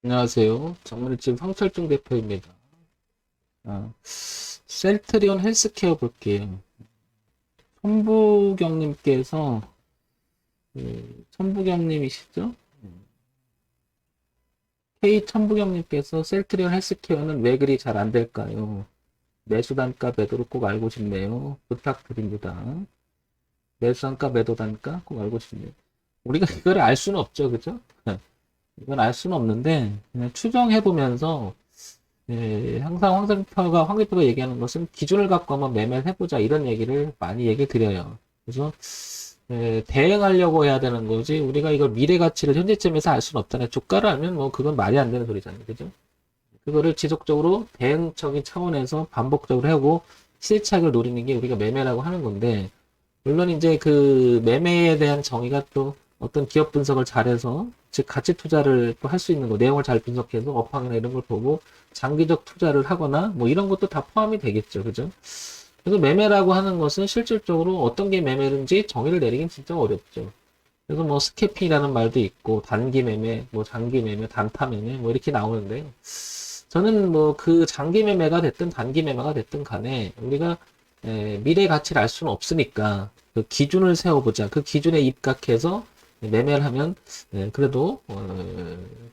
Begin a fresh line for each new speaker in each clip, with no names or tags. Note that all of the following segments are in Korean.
안녕하세요. 정문일집 황철중 대표입니다. 셀트리온 헬스케어 볼게요. 천부경님께서, 천부경님이시죠? K 천부경님께서 셀트리온 헬스케어는 왜 그리 잘 안 될까요? 매수 단가 매도를 꼭 알고 싶네요. 부탁드립니다. 매수 단가 매도 단가 꼭 알고 싶네요. 우리가 이걸 알 수는 없죠, 그죠? 이건 알 수는 없는데, 그냥 추정해보면서, 항상 황 대표가 얘기하는 것은 기준을 갖고 한번 매매를 해보자 이런 얘기를 많이 얘기 드려요. 그래서 대응하려고 해야 되는 거지 우리가 이걸 미래 가치를 현재점에서 알 수는 없잖아요. 주가를 알면 뭐 그건 말이 안 되는 소리잖아요. 그죠? 그거를 지속적으로 대응적인 차원에서 반복적으로 하고 실착을 노리는 게 우리가 매매라고 하는 건데 물론 이제 그 매매에 대한 정의가 또 어떤 기업 분석을 잘해서 즉 가치 투자를 또 할 수 있는 거 내용을 잘 분석해서 업황이나 이런 걸 보고 장기적 투자를 하거나 뭐 이런 것도 다 포함이 되겠죠. 그죠? 그래서 매매라고 하는 것은 실질적으로 어떤 게 매매인지 정의를 내리긴 진짜 어렵죠. 그래서 뭐 스캐핑이라는 말도 있고 단기 매매, 뭐 장기 매매, 단타 매매 뭐 이렇게 나오는데요. 저는 뭐 그 장기 매매가 됐든 단기 매매가 됐든 간에 우리가 미래 가치를 알 수는 없으니까 그 기준을 세워보자. 그 기준에 입각해서 매매를 하면 그래도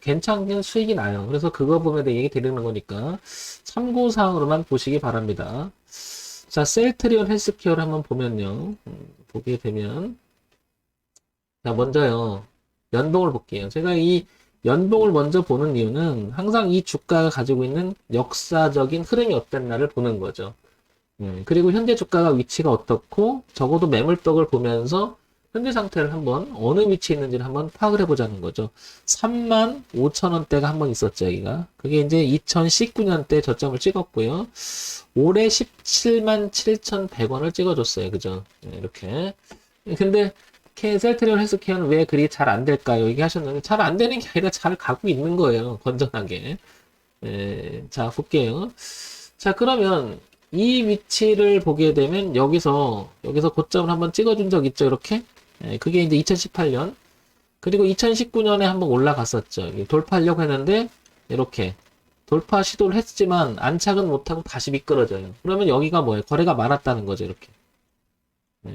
괜찮은 수익이 나요. 그래서 그거 보면 얘기 드리는 거니까 참고사항으로만 보시기 바랍니다. 자, 셀트리온 헬스케어를 한번 보면요. 보게 되면 자, 먼저요. 연봉을 볼게요. 제가 이 연봉을 먼저 보는 이유는 항상 이 주가가 가지고 있는 역사적인 흐름이 어땠나를 보는 거죠. 그리고 현재 주가가 위치가 어떻고 적어도 매물벽을 보면서 현재 상태를 한번 어느 위치에 있는지를 한번 파악을 해보자는 거죠. 3만 5천 원대가 한번 있었죠, 여기가. 그게 이제 2019년대 저점을 찍었고요. 올해 17만 7,100원을 찍어줬어요. 그죠? 이렇게. 근데 셀트리온 헬스케어는 왜 그리 잘 안 될까요? 얘기하셨는데 잘 안 되는 게 아니라 잘 가고 있는 거예요. 건전하게. 자, 볼게요. 자, 그러면 이 위치를 보게 되면 여기서 고점을 한번 찍어준 적 있죠, 이렇게? 그게 이제 2018년. 그리고 2019년에 한번 올라갔었죠. 돌파하려고 했는데, 이렇게. 돌파 시도를 했지만, 안착은 못하고 다시 미끄러져요. 그러면 여기가 뭐예요? 거래가 많았다는 거죠, 이렇게.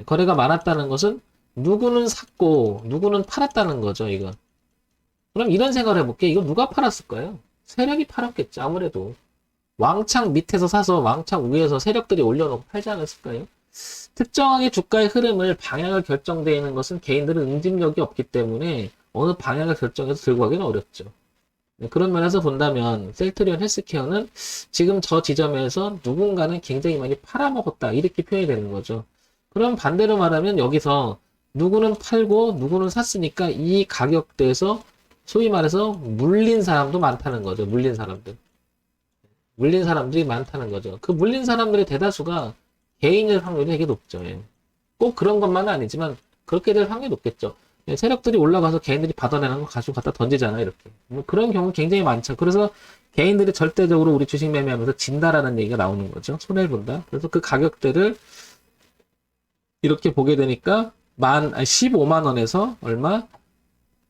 거래가 많았다는 것은, 누구는 샀고, 누구는 팔았다는 거죠, 이거. 그럼 이런 생각을 해볼게. 이거 누가 팔았을까요? 세력이 팔았겠죠, 아무래도. 왕창 밑에서 사서 왕창 위에서 세력들이 올려놓고 팔지 않았을까요? 특정하게 주가의 흐름을 방향을 결정되어 있는 것은 개인들은 응집력이 없기 때문에 어느 방향을 결정해서 들고 가기는 어렵죠. 그런 면에서 본다면 셀트리온 헬스케어는 지금 저 지점에서 누군가는 굉장히 많이 팔아먹었다 이렇게 표현이 되는 거죠. 그럼 반대로 말하면 여기서 누구는 팔고 누구는 샀으니까 이 가격대에서 소위 말해서 물린 사람도 많다는 거죠. 물린 사람들. 물린 사람들이 많다는 거죠. 그 물린 사람들의 대다수가 개인일 확률이 되게 높죠. 예. 꼭 그런 것만은 아니지만 그렇게 될 확률이 높겠죠. 예, 세력들이 올라가서 개인들이 받아내는 거 가지고 갖다 던지잖아요. 이렇게. 뭐 그런 경우 굉장히 많죠. 그래서 개인들이 절대적으로 우리 주식 매매하면서 진다라는 얘기가 나오는 거죠. 손해를 본다. 그래서 그 가격대를 이렇게 보게 되니까 15만 원에서 얼마?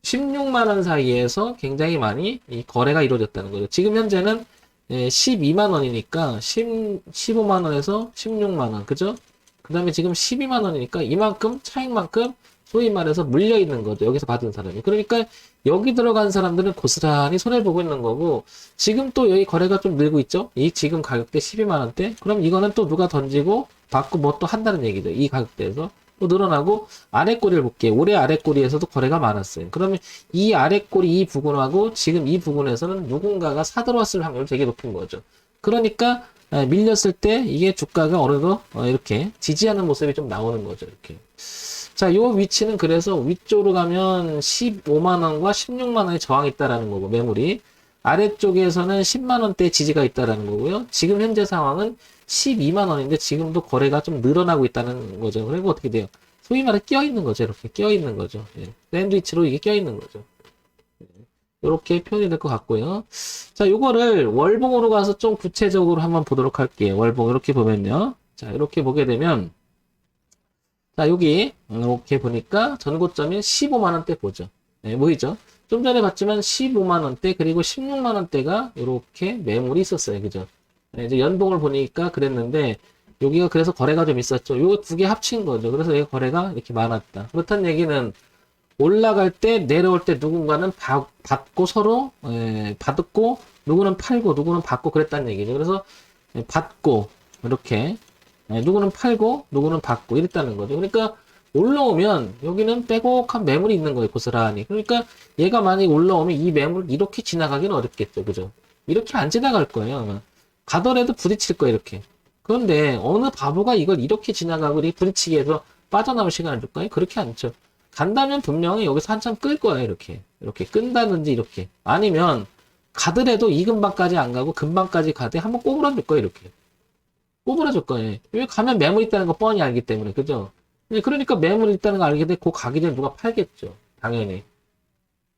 16만 원 사이에서 굉장히 많이 이 거래가 이루어졌다는 거죠. 지금 현재는 12만 원이니까 15만 원에서 16만 원. 그죠? 그 다음에 지금 12만 원이니까 이만큼 차익만큼 소위 말해서 물려 있는 거죠. 여기서 받은 사람이. 그러니까 여기 들어간 사람들은 고스란히 손해를 보고 있는 거고 지금 또 여기 거래가 좀 늘고 있죠. 이 지금 가격대 12만 원대. 그럼 이거는 또 누가 던지고 받고 뭐 또 한다는 얘기죠. 이 가격대에서. 또 늘어나고 아래 꼬리를 볼게요. 올해 아래 꼬리에서도 거래가 많았어요. 그러면 이 아래 꼬리 이 부분하고 지금 이 부분에서는 누군가가 사들어왔을 확률이 되게 높은 거죠. 그러니까 밀렸을 때 이게 주가가 어느 정도 이렇게 지지하는 모습이 좀 나오는 거죠. 이렇게. 자, 요 위치는 그래서 위쪽으로 가면 15만 원과 16만 원의 저항이 있다라는 거고 매물이 아래쪽에서는 10만 원대 지지가 있다라는 거고요. 지금 현재 상황은 12만 원인데 지금도 거래가 좀 늘어나고 있다는 거죠. 그리고 어떻게 돼요? 소위 말해 껴 있는 거죠. 이렇게 껴 있는 거죠. 예. 샌드위치로 이게 껴 있는 거죠. 이렇게 표현이 될 것 같고요. 자, 요거를 월봉으로 가서 좀 구체적으로 한번 보도록 할게요. 월봉 이렇게 보면요. 자, 이렇게 보게 되면 자, 여기 이렇게 보니까 전고점이 15만 원대 보죠. 네, 보이죠? 좀 전에 봤지만 15만 원대 그리고 16만 원대가 이렇게 매물이 있었어요. 그죠? 네, 이제 연봉을 보니까 그랬는데 여기가 그래서 거래가 좀 있었죠. 요 두 개 합친 거죠. 그래서 얘 거래가 이렇게 많았다. 그렇다는 얘기는 올라갈 때 내려올 때 누군가는 받고 서로 받고 누구는 팔고 누구는 받고 그랬다는 얘기죠. 그래서 받고 이렇게 누구는 팔고 누구는 받고 이랬다는 거죠. 그러니까 올라오면 여기는 빼곡한 매물이 있는 거예요. 고스란히. 그러니까 얘가 만약에 올라오면 이 매물 이렇게 지나가기는 어렵겠죠. 그죠? 이렇게 안 지나갈 거예요. 가더라도 부딪힐 거예요. 이렇게. 그런데 어느 바보가 이걸 이렇게 지나가고 이렇게 부딪히게 해서 빠져나올 시간을 줄까요? 그렇게 않죠. 간다면 분명히 여기서 한참 끌 거예요. 이렇게. 이렇게 끈다든지 이렇게. 아니면 가더라도 이 근방까지 안 가고 근방까지 가되 한번 꼬부라줄 거예요. 이렇게. 꼬부라줄 거예요. 여기 가면 매물 있다는 거 뻔히 알기 때문에. 그죠? 그러니까 매물이 있다는 거 알게 돼. 그 가기 전에 누가 팔겠죠. 당연히.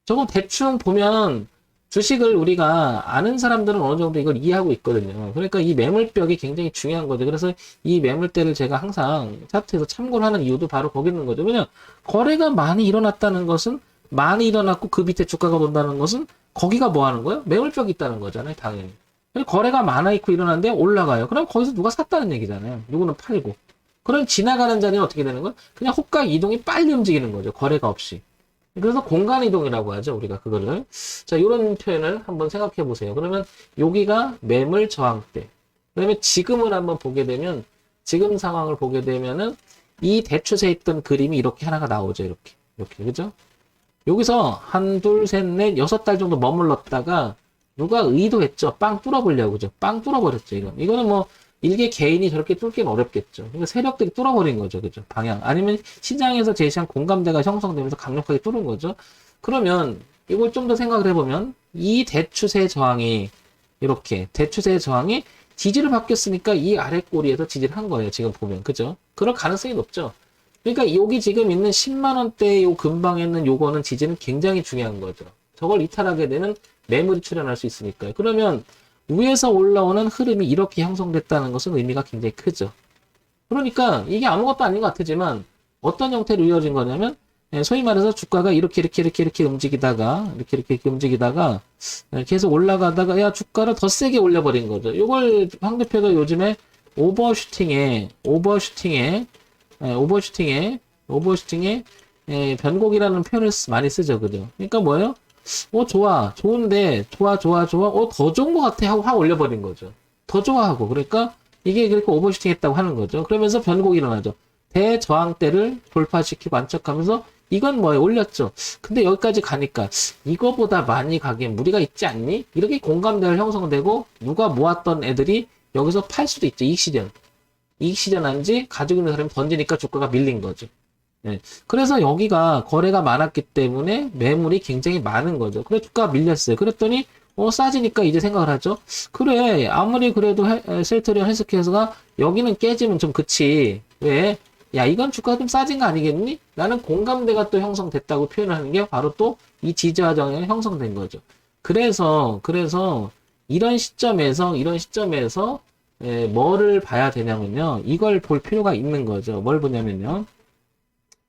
저거 대충 보면 주식을 우리가 아는 사람들은 어느 정도 이걸 이해하고 있거든요. 그러니까 이 매물벽이 굉장히 중요한 거죠. 그래서 이 매물대를 제가 항상 차트에서 참고를 하는 이유도 바로 거기 있는 거죠. 왜냐 거래가 많이 일어났다는 것은 많이 일어났고 그 밑에 주가가 돈다는 것은 거기가 뭐 하는 거예요? 매물벽이 있다는 거잖아요. 당연히. 거래가 많아 있고 일어났는데 올라가요. 그럼 거기서 누가 샀다는 얘기잖아요. 누구는 팔고. 그럼 지나가는 자리는 어떻게 되는 거예요? 그냥 호가 이동이 빨리 움직이는 거죠. 거래가 없이. 그래서 공간 이동이라고 하죠. 우리가 그거를. 자, 이런 표현을 한번 생각해 보세요. 그러면 여기가 매물 저항대. 그다음에 지금을 한번 보게 되면 지금 상황을 보게 되면은 이 대추세 있던 그림이 이렇게 하나가 나오죠. 이렇게. 이렇게. 그죠? 여기서 한, 둘, 셋, 넷, 6달 정도 머물렀다가 누가 의도했죠. 빵 뚫어보려고. 그죠? 빵 뚫어버렸죠. 이거는 뭐 일개 개인이 저렇게 뚫기는 어렵겠죠. 그러니까 세력들이 뚫어버린 거죠. 그죠? 방향. 아니면 시장에서 제시한 공감대가 형성되면서 강력하게 뚫은 거죠. 그러면 이걸 좀 더 생각을 해보면 이 대추세 저항이 이렇게 대추세 저항이 지지를 바뀌었으니까 이 아래 꼬리에서 지지를 한 거예요. 지금 보면. 그죠? 그럴 가능성이 높죠. 그러니까 여기 지금 있는 10만 원대 요 근방에 있는 요거는 지지는 굉장히 중요한 거죠. 저걸 이탈하게 되면 매물이 출현할 수 있으니까요. 그러면 위에서 올라오는 흐름이 이렇게 형성됐다는 것은 의미가 굉장히 크죠. 그러니까 이게 아무것도 아닌 것 같지만 어떤 형태로 이어진 거냐면 소위 말해서 주가가 이렇게 움직이다가 이렇게 움직이다가 계속 올라가다가 야 주가를 더 세게 올려버린 거죠. 이걸 황 대표가 요즘에 오버슈팅에 변곡이라는 표현을 많이 쓰죠. 그죠? 그러니까 뭐예요? 좋아. 좋은데, 좋아. 더 좋은 것 같아. 하고 확 올려버린 거죠. 더 좋아하고. 그러니까, 이게 그렇게 오버슈팅 했다고 하는 거죠. 그러면서 변곡이 일어나죠. 대저항대를 돌파시키고 안착하면서, 이건 뭐예요? 올렸죠. 근데 여기까지 가니까, 이거보다 많이 가기엔 무리가 있지 않니? 이렇게 공감대가 형성되고, 누가 모았던 애들이 여기서 팔 수도 있죠. 이익시전 한지 가지고 있는 사람이 던지니까 주가가 밀린 거죠. 네. 그래서 여기가 거래가 많았기 때문에 매물이 굉장히 많은 거죠. 그래 주가가 밀렸어요. 그랬더니 싸지니까 이제 생각을 하죠. 그래 아무리 그래도 셀트리온 헬스케어가 여기는 깨지면 좀 그치. 왜? 야 이건 주가가 좀 싸진 거 아니겠니? 라는 공감대가 또 형성됐다고 표현하는 게 바로 또 이 지지와 저항이 형성된 거죠. 그래서 이런 시점에서 뭐를 봐야 되냐면요. 이걸 볼 필요가 있는 거죠. 뭘 보냐면요.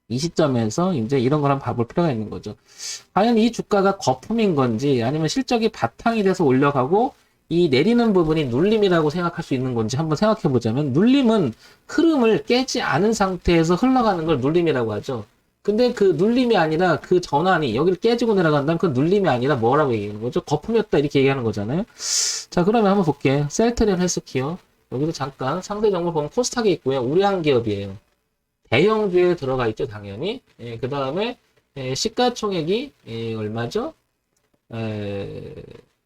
이 시점에서 이제 이런 걸 한번 봐볼 필요가 있는 거죠. 과연 이 주가가 거품인 건지 아니면 실적이 바탕이 돼서 올라가고 이 내리는 부분이 눌림이라고 생각할 수 있는 건지 한번 생각해 보자면 눌림은 흐름을 깨지 않은 상태에서 흘러가는 걸 눌림이라고 하죠. 근데 그 눌림이 아니라 그 전환이 여기를 깨지고 내려간다면 그 눌림이 아니라 뭐라고 얘기하는 거죠? 거품이었다 이렇게 얘기하는 거잖아요. 자 그러면 한번 볼게요. 셀트리온 헬스케어 여기도 잠깐 상대 정보 보면 코스닥에 있고요. 우량 기업이에요. 대형주에 들어가 있죠, 당연히. 그 다음에 시가총액이 얼마죠?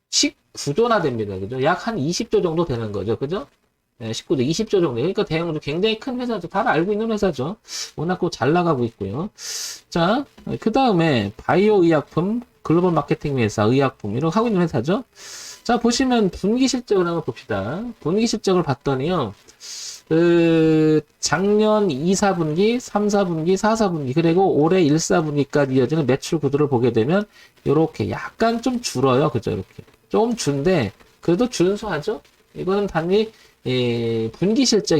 19조나 됩니다. 그죠? 약 한 20조 정도 되는 거죠. 그죠? 19조, 20조 정도. 그러니까 대형주 굉장히 큰 회사죠. 다 알고 있는 회사죠. 워낙 잘 나가고 있고요. 자, 그 다음에 바이오 의약품, 글로벌 마케팅 회사, 의약품, 이런 거 하고 있는 회사죠. 자, 보시면 분기 실적을 한번 봅시다. 분기 실적을 봤더니요. 작년 2, 4분기, 3, 4분기, 4, 4분기, 그리고 올해 1, 4분기까지 이어지는 매출 구도를 보게 되면, 요렇게 약간 좀 줄어요. 그죠? 이렇게. 좀 준데, 그래도 준수하죠? 이거는 단지, 분기 실적.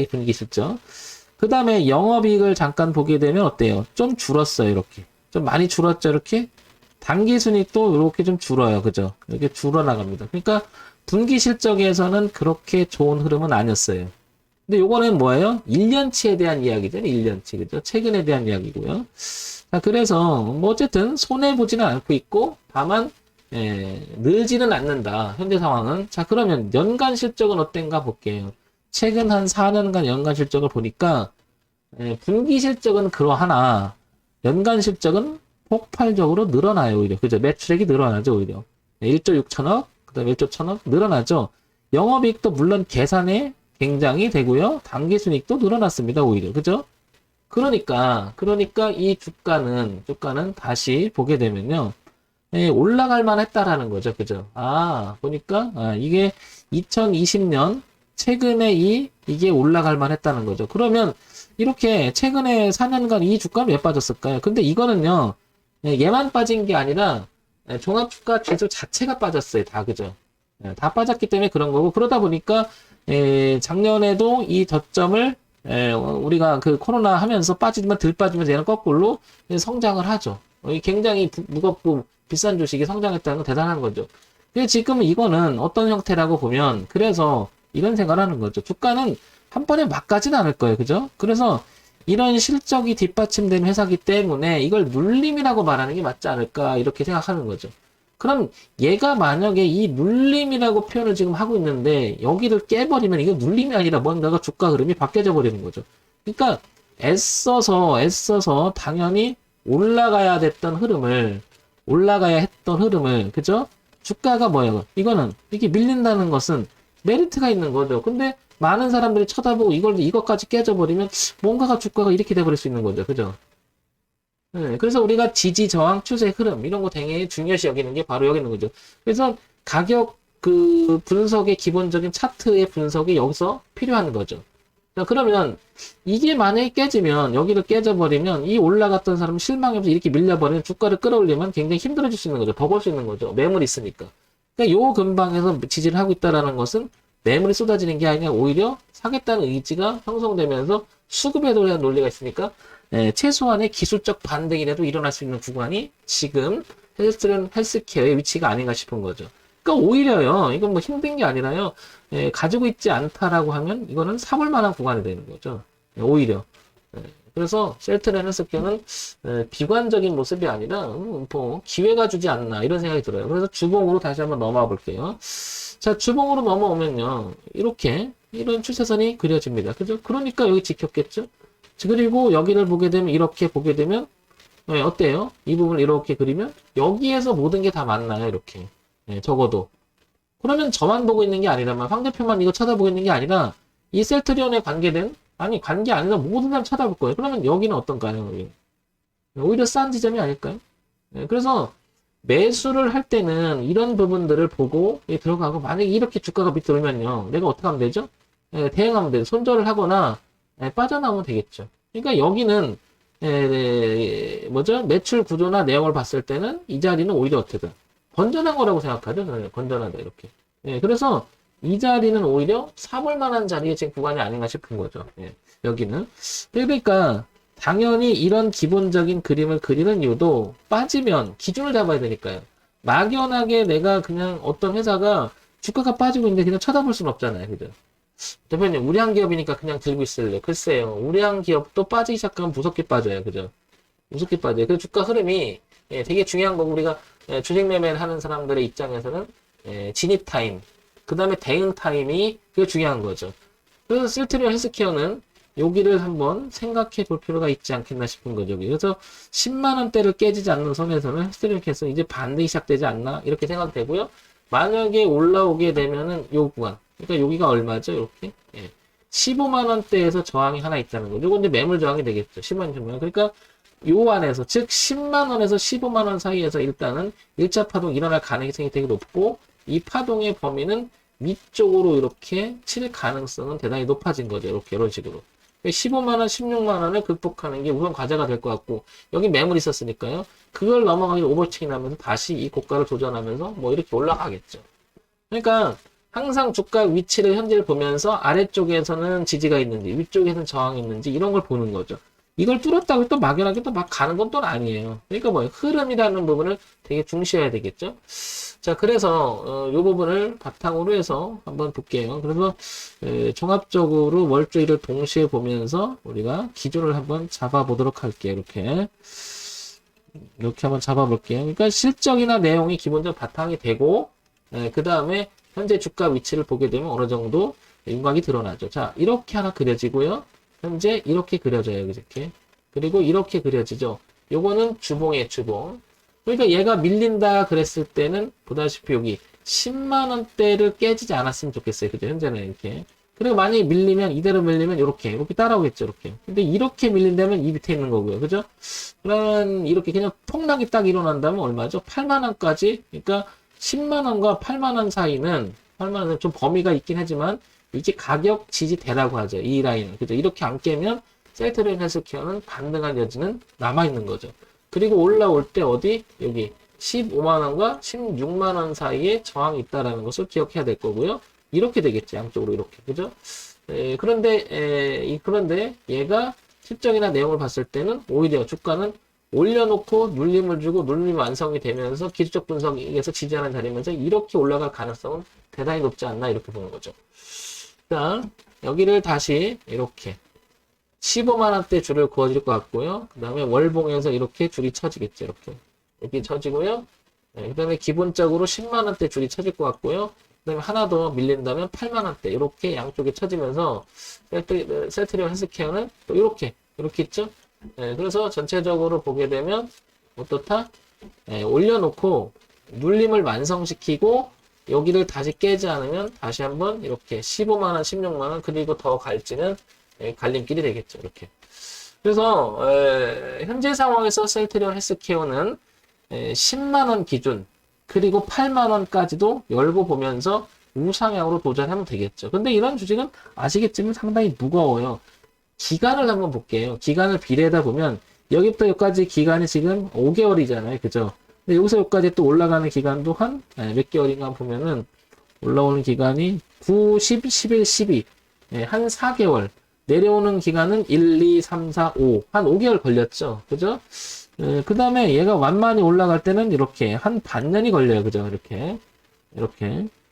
그 다음에 영업이익을 잠깐 보게 되면 어때요? 좀 줄었어요. 이렇게. 좀 많이 줄었죠? 이렇게. 단기 순이익도 이렇게 좀 줄어요. 그죠? 이렇게 줄어나갑니다. 그러니까 분기 실적에서는 그렇게 좋은 흐름은 아니었어요. 근데 요거는 뭐예요? 1년치에 대한 이야기죠. 1년치. 그죠? 최근에 대한 이야기고요. 자, 그래서 뭐 어쨌든 손해보지는 않고 있고 다만 늘지는 않는다. 현재 상황은. 자, 그러면 연간 실적은 어땠가 볼게요. 최근 한 4년간 연간 실적을 보니까 분기 실적은 그러하나 연간 실적은 폭발적으로 늘어나요. 오히려. 그죠? 매출액이 늘어나죠. 오히려. 1조 6천억, 그 다음에 1조 1천억 늘어나죠. 영업이익도 물론 계산에 굉장히 되고요. 당기순이익도 늘어났습니다. 오히려. 그죠? 그러니까 이 주가는 다시 보게 되면요. 올라갈 만했다라는 거죠. 그죠? 보니까 이게 2020년 최근에 이게 올라갈 만했다는 거죠. 그러면 이렇게 최근에 4년간 이 주가는 왜 빠졌을까요? 근데 이거는요. 얘만 빠진 게 아니라 종합주가 지수 자체가 빠졌어요. 다 그죠? 다 빠졌기 때문에 그런 거고 그러다 보니까 작년에도 이 저점을 우리가 그 코로나 하면서 빠지면 덜 빠지면서 얘는 거꾸로 성장을 하죠. 굉장히 무겁고 비싼 주식이 성장했다는 건 대단한 거죠. 근데 지금 이거는 어떤 형태라고 보면 그래서 이런 생각을 하는 거죠. 주가는 한 번에 막 가지는 않을 거예요. 그죠? 그래서 이런 실적이 뒷받침된 회사기 때문에 이걸 눌림이라고 말하는 게 맞지 않을까 이렇게 생각하는 거죠. 그럼 얘가 만약에 이 눌림이라고 표현을 지금 하고 있는데 여기를 깨버리면 이거 눌림이 아니라 뭔가가 주가 흐름이 바뀌어져 버리는 거죠. 그러니까 애써서 당연히 올라가야 했던 흐름을 그죠? 주가가 뭐예요? 이거는 이렇게 밀린다는 것은 메리트가 있는 거죠. 근데 많은 사람들이 쳐다보고 이것까지 깨져버리면 뭔가가 주가가 이렇게 돼버릴 수 있는 거죠. 그죠? 네, 그래서 우리가 지지, 저항, 추세, 흐름 이런 거 되게 중요시 여기는 게 바로 여기 있는 거죠. 그래서 가격 그 분석의 기본적인 차트의 분석이 여기서 필요한 거죠. 자, 그러면 이게 만약에 깨지면 여기를 깨져버리면 이 올라갔던 사람 실망해서 이렇게 밀려버리면 주가를 끌어올리면 굉장히 힘들어질 수 있는 거죠. 더 볼 수 있는 거죠. 매물이 있으니까. 그러니까 요 근방에서 지지를 하고 있다라는 것은 매물이 쏟아지는 게 아니라 오히려 사겠다는 의지가 형성되면서 수급에 대한 논리가 있으니까 최소한의 기술적 반등이라도 일어날 수 있는 구간이 지금 헬스케어의 위치가 아닌가 싶은 거죠. 그러니까 오히려요, 이건 뭐 힘든 게 아니라요, 가지고 있지 않다라고 하면 이거는 사볼 만한 구간이 되는 거죠. 오히려. 그래서 셀트리온 헬스케어는 비관적인 모습이 아니라 뭐 기회가 주지 않나 이런 생각이 들어요. 그래서 주봉으로 다시 한번 넘어와 볼게요. 자, 주봉으로 넘어오면요, 이런 추세선이 그려집니다. 그죠? 그러니까 여기 지켰겠죠? 그리고 여기를 보게 되면 이렇게 보게 되면 어때요? 이 부분을 이렇게 그리면 여기에서 모든 게 다 맞나요? 이렇게 적어도 그러면 저만 보고 있는 게 아니라면 황 대표만 이거 쳐다보고 있는 게 아니라 이 셀트리온에 관계된 관계 아니라 모든 사람 쳐다볼 거예요. 그러면 여기는 어떤가요? 여기? 오히려 싼 지점이 아닐까요? 그래서 매수를 할 때는 이런 부분들을 보고 들어가고 만약에 이렇게 주가가 밑으로 오면요 내가 어떻게 하면 되죠? 대응하면 돼요. 손절을 하거나 빠져나오면 되겠죠. 그러니까 여기는 매출 구조나 내용을 봤을 때는 이 자리는 오히려 어떻게든 건전한 거라고 생각하죠. 건전하다 이렇게. 그래서 이 자리는 오히려 사볼 만한 자리의 지금 구간이 아닌가 싶은 거죠. 여기는. 그러니까 당연히 이런 기본적인 그림을 그리는 이유도 빠지면 기준을 잡아야 되니까요. 막연하게 내가 그냥 어떤 회사가 주가가 빠지고 있는데 그냥 쳐다볼 수는 없잖아요. 그죠? 대표님, 우량 기업이니까 그냥 들고 있을래. 글쎄요. 우량 기업도 빠지기 시작하면 무섭게 빠져요. 그죠? 무섭게 빠져요. 그 주가 흐름이 되게 중요한 거고, 우리가 주식 매매를 하는 사람들의 입장에서는 진입 타임, 그 다음에 대응 타임이 그게 중요한 거죠. 그래서 셀트리온 헬스케어는 여기를 한번 생각해 볼 필요가 있지 않겠나 싶은 거죠. 그래서 10만원대를 깨지지 않는 선에서는 헬스테리온 헬스케어 이제 반등이 시작되지 않나 이렇게 생각되고요. 만약에 올라오게 되면은 요 구간, 그러니까 여기가 얼마죠? 이렇게 15만원대에서 저항이 하나 있다는 거죠. 이건 이제 매물 저항이 되겠죠. 10만원 정도. 그러니까 요 안에서, 즉 10만원에서 15만원 사이에서 일단은 1차 파동 일어날 가능성이 되게 높고, 이 파동의 범위는 위쪽으로 이렇게 칠 가능성은 대단히 높아진 거죠. 이렇게 이런 식으로. 15만원, 16만원을 극복하는 게 우선 과제가 될 것 같고, 여기 매물이 있었으니까요. 그걸 넘어가기 오버체인 하면서 다시 이 고가를 도전하면서 뭐 이렇게 올라가겠죠. 그러니까 항상 주가 위치를 현재를 보면서 아래쪽에서는 지지가 있는지, 위쪽에서는 저항이 있는지 이런 걸 보는 거죠. 이걸 뚫었다고 또 막연하게 또 막 가는 건 또 아니에요. 그러니까 뭐예요? 흐름이라는 부분을 되게 중시해야 되겠죠. 자, 그래서 이 부분을 바탕으로 해서 한번 볼게요. 그래서 종합적으로 월조일을 동시에 보면서 우리가 기준을 한번 잡아보도록 할게요. 이렇게 한번 잡아볼게요. 그러니까 실적이나 내용이 기본적으로 바탕이 되고 그 다음에 현재 주가 위치를 보게 되면 어느 정도 윤곽이 드러나죠. 자, 이렇게 하나 그려지고요. 현재 이렇게 그려져요. 이렇게. 그리고 이렇게 그려지죠. 요거는 주봉이에요. 주봉. 그러니까 얘가 밀린다 그랬을 때는 보다시피 여기 10만원대를 깨지지 않았으면 좋겠어요. 그죠? 현재는 이렇게. 그리고 만약에 밀리면 이대로 밀리면 이렇게 따라오겠죠. 이렇게. 근데 이렇게 밀린다면 이 밑에 있는 거고요. 그죠? 그러면 이렇게 그냥 폭락이 딱 일어난다면 얼마죠? 8만원까지. 그러니까 10만원과 8만원 사이는 8만원 좀 범위가 있긴 하지만 이게 가격 지지대라고 하죠. 이 라인은. 그죠? 이렇게 안 깨면 셀트리온 헬스케어는 반등할 여지는 남아있는 거죠. 그리고 올라올 때 어디? 여기 15만원과 16만원 사이에 저항이 있다라는 것을 기억해야 될 거고요. 이렇게 되겠죠. 양쪽으로 이렇게. 그죠? 그런데 얘가 실적이나 내용을 봤을 때는 오히려 주가는 올려놓고 눌림을 주고 눌림 완성이 되면서 기술적 분석에서 지지하는 자리면서 이렇게 올라갈 가능성은 대단히 높지 않나 이렇게 보는 거죠. 자, 여기를 다시 이렇게 15만원대 줄을 그어줄 것 같고요. 그 다음에 월봉에서 이렇게 줄이 쳐지겠죠. 이렇게 쳐지고요. 그 다음에 기본적으로 10만원대 줄이 쳐질 것 같고요. 그 다음에 하나 더 밀린다면 8만원대 이렇게 양쪽에 쳐지면서 셀트리온 헬스케어는 또 이렇게 있죠. 그래서 전체적으로 보게 되면 어떻다? 올려놓고 눌림을 완성시키고 여기를 다시 깨지 않으면 다시 한번 이렇게 15만원, 16만원 그리고 더 갈지는 갈림길이 되겠죠. 이렇게. 그래서 현재 상황에서 셀트리온 헬스케어는 10만원 기준 그리고 8만원까지도 열고 보면서 우상향으로 도전하면 되겠죠. 근데 이런 주식은 아시겠지만 상당히 무거워요. 기간을 한번 볼게요. 기간을 비례하다 보면 여기부터 여기까지 기간이 지금 5개월이잖아요. 그죠? 근데 여기서 여기까지 또 올라가는 기간도 한 몇 개월인가 보면은 올라오는 기간이 9, 10, 11, 12 한 4개월 내려오는 기간은 1, 2, 3, 4, 5 한 5개월 걸렸죠. 그죠? 그 다음에 얘가 완만히 올라갈 때는 이렇게 한 반년이 걸려요. 그죠? 이렇게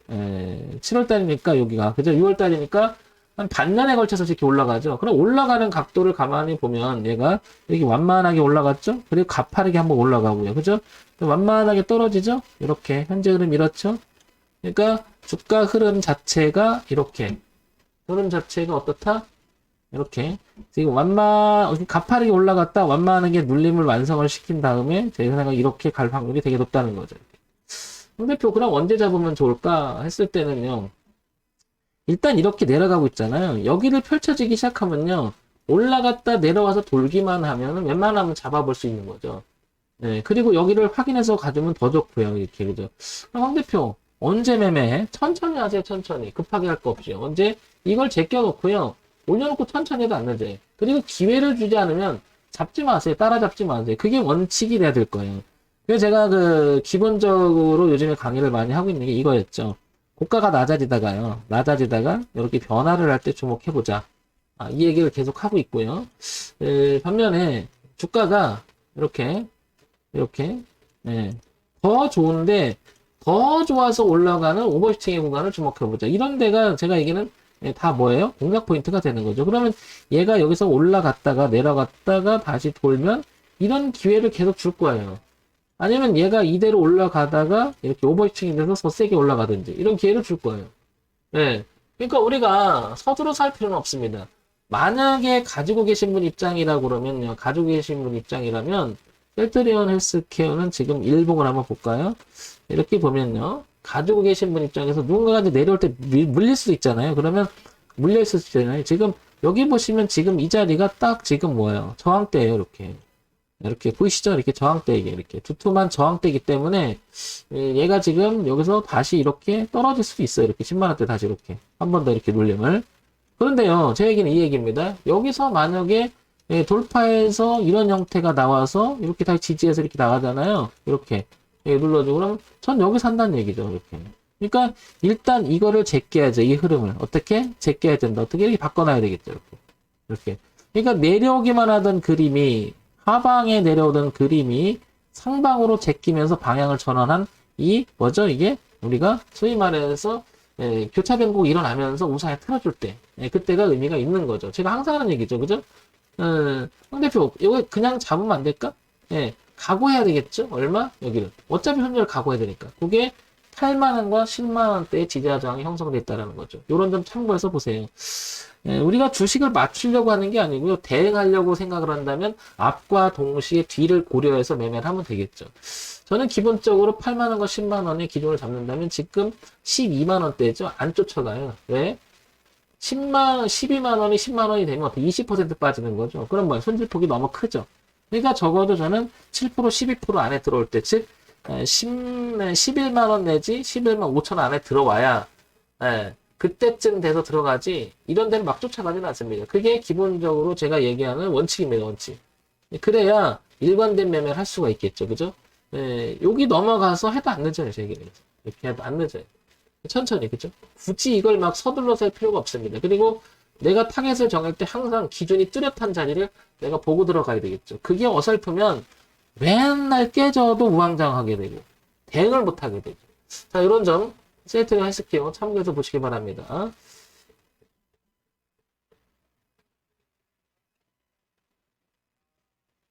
7월달이니까 여기가 그죠? 6월달이니까 한 반년에 걸쳐서 이렇게 올라가죠. 그럼 올라가는 각도를 가만히 보면 얘가 이렇게 완만하게 올라갔죠? 그리고 가파르게 한번 올라가고요. 그죠? 완만하게 떨어지죠? 이렇게 현재 흐름 이렇죠? 그러니까 주가 흐름 자체가 이렇게 흐름 자체가 어떻다? 이렇게 지금 가파르게 올라갔다 완만하게 눌림을 완성을 시킨 다음에 제 생각에 이렇게 갈 확률이 되게 높다는 거죠. 홍 대표 그럼 언제 잡으면 좋을까 했을 때는요. 일단 이렇게 내려가고 있잖아요. 여기를 펼쳐지기 시작하면요. 올라갔다 내려와서 돌기만 하면 웬만하면 잡아볼 수 있는 거죠. 그리고 여기를 확인해서 가주면 더 좋고요. 이렇게 그죠. 그럼 황 대표 언제 매매해? 천천히 하세요. 천천히 급하게 할 거 없이 언제 이걸 제껴놓고요. 올려놓고 천천히 해도 안 늦어요. 그리고 기회를 주지 않으면 잡지 마세요. 따라잡지 마세요. 그게 원칙이 돼야 될 거예요. 그래서 제가 기본적으로 요즘에 강의를 많이 하고 있는 게 이거였죠. 고가가 낮아지다가 이렇게 변화를 할 때 주목해보자. 이 얘기를 계속 하고 있고요. 반면에 주가가 이렇게 더 좋은데 더 좋아서 올라가는 오버슈팅의 구간을 주목해보자. 이런 데가 제가 얘기는 다 뭐예요? 공략 포인트가 되는 거죠. 그러면 얘가 여기서 올라갔다가 내려갔다가 다시 돌면 이런 기회를 계속 줄 거예요. 아니면 얘가 이대로 올라가다가 이렇게 오버슈팅이 돼서 더 세게 올라가든지 이런 기회를 줄 거예요. 그러니까 우리가 서두르 살 필요는 없습니다. 만약에 가지고 계신 분 입장이라고 그러면요. 가지고 계신 분 입장이라면 셀트리온 헬스케어는 지금 일봉을 한번 볼까요? 이렇게 보면요. 가지고 계신 분 입장에서 누군가가 이제 내려올 때 물릴 수도 있잖아요. 그러면 물려 있을 수 있잖아요. 지금 여기 보시면 지금 이 자리가 딱 지금 뭐예요? 저항대예요. 이렇게 보이시죠? 이렇게 저항대이게 이렇게 두툼한 저항대이기 때문에 얘가 지금 여기서 다시 이렇게 떨어질 수도 있어요. 이렇게 10만원대 다시 이렇게 한 번 더 이렇게 눌림을. 그런데요, 제 얘기는 이 얘기입니다. 여기서 만약에 돌파해서 이런 형태가 나와서 이렇게 다시 지지해서 이렇게 나가잖아요. 이렇게 눌러주고 그러면 전 여기 산다는 얘기죠. 이렇게. 그러니까 일단 이거를 제껴야죠. 이 흐름을 어떻게 제껴야 된다. 어떻게 이렇게 바꿔놔야 되겠죠. 이렇게. 그러니까 내려오기만 하던 그림이 하방에 내려오던 그림이 상방으로 제끼면서 방향을 전환한 이 뭐죠 이게 우리가 소위 말해서 교차 변곡 일어나면서 우상에 틀어줄 때 그때가 의미가 있는 거죠. 제가 항상 하는 얘기죠, 그죠? 황 대표 이거 그냥 잡으면 안 될까? 각오해야 되겠죠? 얼마? 여기를 어차피 손절 각오해야 되니까 그게 8만 원과 10만 원대의 지지하 저항이 형성돼 있다는 거죠. 이런 점 참고해서 보세요. 우리가 주식을 맞추려고 하는 게 아니고요. 대응하려고 생각을 한다면 앞과 동시에 뒤를 고려해서 매매를 하면 되겠죠. 저는 기본적으로 8만 원과 10만 원의 기준을 잡는다면 지금 12만 원대죠. 안 쫓아가요. 왜? 12만 원이 10만 원이 되면 어떻게 20% 빠지는 거죠. 그럼 뭐야? 손실폭이 너무 크죠. 그러니까 적어도 저는 7%, 12% 안에 들어올 때, 즉 11만 원 내지 11만 5천 원 안에 들어와야 그때쯤 돼서 들어가지 이런 데는 막 쫓아가지는 않습니다. 그게 기본적으로 제가 얘기하는 원칙입니다. 원칙. 그래야 일관된 매매를 할 수가 있겠죠. 그죠? 여기 넘어가서 해도 안 늦어요. 제 얘기는. 이렇게 해도 안 늦어요. 천천히. 그죠? 굳이 이걸 막 서둘러서 할 필요가 없습니다. 그리고 내가 타겟을 정할 때 항상 기준이 뚜렷한 자리를 내가 보고 들어가야 되겠죠. 그게 어설프면 맨날 깨져도 우왕좌왕하게 되고 대응을 못하게 되죠. 자, 이런 점 세트를 헬스케어 참고해서 보시기 바랍니다.